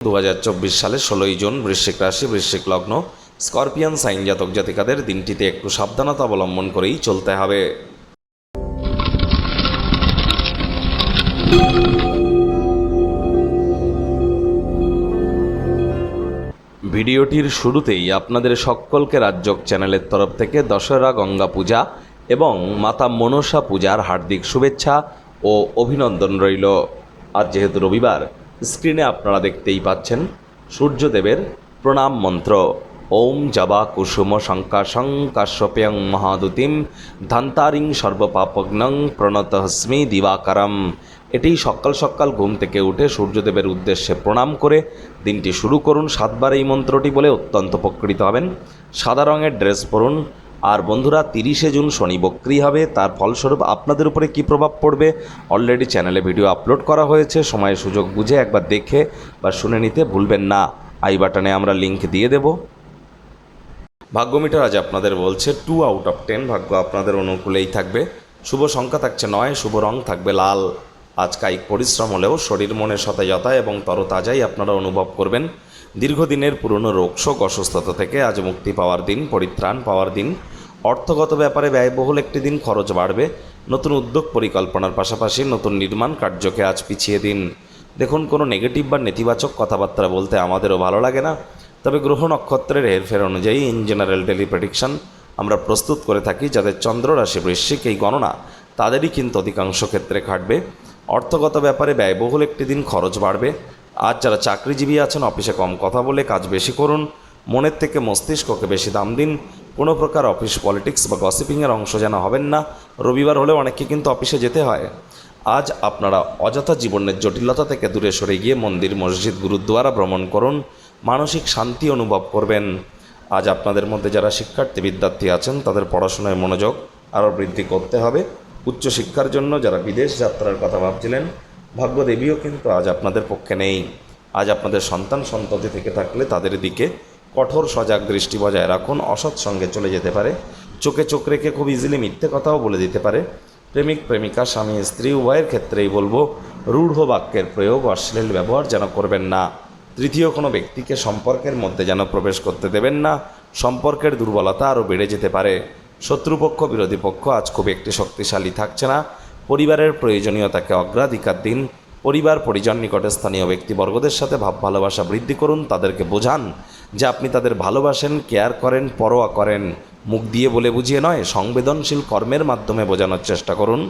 2024 সালে 16ই জুন বৃশ্চিক রাশি বৃশ্চিক লগ্ন স্করপিয়ান সাইন জাতক জাতিকাদের দিনটিতে একটু সাবধানতা অবলম্বন করেই চলতে হবে। ভিডিওটির শুরুতেই আপনাদের সকলকে রাজযোগ চ্যানেলের তরফ থেকে দশহরা গঙ্গা পূজা এবং মাতা মনসা পূজার হার্দিক শুভেচ্ছা ও অভিনন্দন রইল। আজ যেহেতু রবিবার, স্ক্রিনে আপনারা দেখতেই পাচ্ছেন সূর্যদেবের প্রণাম মন্ত্র ওম জবা কুসুম শঙ্কাশং কাশ্যপেয়ং মহাদুতিম ধান্তারিং সর্বপাপগ্নং প্রণতহস্মি দিবাকারম। এটি সকাল সকাল ঘুম থেকে উঠে সূর্যদেবের উদ্দেশ্যে প্রণাম করে দিনটি শুরু করুন। 7 বার এই মন্ত্রটি বলে অত্যন্ত উপকৃত হবেন। সাদা রঙের ড্রেস পরুন। আর বন্ধুরা, 30শে জুন শনি বক্রি হবে, তার ফলস্বরূপ আপনাদের উপরে কী প্রভাব পড়বে অলরেডি চ্যানেলে ভিডিও আপলোড করা হয়েছে। সময় সুযোগ বুঝে একবার দেখে বা শুনে নিতে ভুলবেন না। আই বাটনে আমরা লিঙ্ক দিয়ে দেব। ভাগ্যমিটার আজ আপনাদের বলছে 2 আউট অফ 10, ভাগ্য আপনাদের অনুকূলেই থাকবে। শুভ সংখ্যা থাকছে 9, শুভ রং থাকবে লাল। আজ কায়িক পরিশ্রম হলেও শরীর মনের সতেজতা এবং তরতাজাই আপনারা অনুভব করবেন। দীর্ঘদিনের পুরনো রোগশোক অসুস্থতা থেকে আজ মুক্তি পাওয়ার দিন, পরিত্রাণ পাওয়ার দিন। অর্থগত ব্যাপারে ব্যয়বহুল একটি দিন, খরচ বাড়বে। নতুন উদ্যোগ পরিকল্পনার পাশাপাশি নতুন নির্মাণ কার্যকে আজ পিছিয়ে দিন। দেখুন, কোনো নেগেটিভ বা নেতিবাচক কথাবার্তা বলতে আমাদেরও ভালো লাগে না, তবে গ্রহ নক্ষত্রের হেরফের অনুযায়ী ইন জেনারেল ডেলি প্রেডিকশন আমরা প্রস্তুত করে থাকি। যাদের চন্দ্র রাশি বৃশ্চিক, এই গণনা তাদেরই কিন্তু অধিকাংশ ক্ষেত্রে খাটবে। অর্থগত ব্যাপারে ব্যয়বহুল একটি দিন, খরচ বাড়বে। আজ যারা চাকরিজীবী আছেন, অফিসে কম কথা বলে কাজ বেশি করুন। মনের থেকে মস্তিষ্ককে বেশি দাম দিন। কোনো প্রকার অফিস পলিটিক্স বা গসিপিংয়ের অংশ যেন হবেন না। রবিবার হলেও অনেককে কিন্তু অফিসে যেতে হয়। আজ আপনারা অযথা জীবনের জটিলতা থেকে দূরে সরে গিয়ে মন্দির, মসজিদ, গুরুদ্বারা ভ্রমণ করুন। মানসিক শান্তি অনুভব করবেন। আজ আপনাদের মধ্যে যারা শিক্ষার্থী বিদ্যার্থী আছেন, তাদের পড়াশোনায় মনোযোগ আরও বৃদ্ধি করতে হবে। উচ্চশিক্ষার জন্য যারা বিদেশ যাত্রার কথা ভাবছিলেন, ভাগ্যদেবীও কিন্তু আজ আপনাদের পক্ষে নেই। আজ আপনাদের সন্তান সন্ততি থেকে থাকলে তাদের দিকে কঠোর সজাগ দৃষ্টি বজায় রাখুন। অসৎ সঙ্গে চলে যেতে পারে। চোখে চোখ রেখে খুব ইজিলি মিথ্যে কথাও বলে দিতে পারে। প্রেমিক প্রেমিকা, স্বামী স্ত্রী উভয়ের ক্ষেত্রেই বলবো, রূঢ় বাক্যের প্রয়োগ, অশ্লীল ব্যবহার যেন করবেন না। তৃতীয় কোনো ব্যক্তিকে সম্পর্কের মধ্যে যেন প্রবেশ করতে দেবেন না। সম্পর্কের দুর্বলতা আরও বেড়ে যেতে পারে। শত্রুপক্ষ, বিরোধী পক্ষ আজ খুব একটি শক্তিশালী থাকছে না। পরিবারের প্রয়োজনীয়তাকে অগ্রাধিকার দিন। পরিবার পরিজন, নিকটে স্থানীয় ব্যক্তিবর্গদের সাথে ভাব ভালোবাসা বৃদ্ধি করুন। তাদেরকে বোঝান যে আপনি তাদের ভালোবাসেন, কেয়ার করেন, পরোয়া করেন। মুখ দিয়ে বলে বুঝিয়ে নয়, সংবেদনশীল কর্মের মাধ্যমে বোঝানোর চেষ্টা করুন।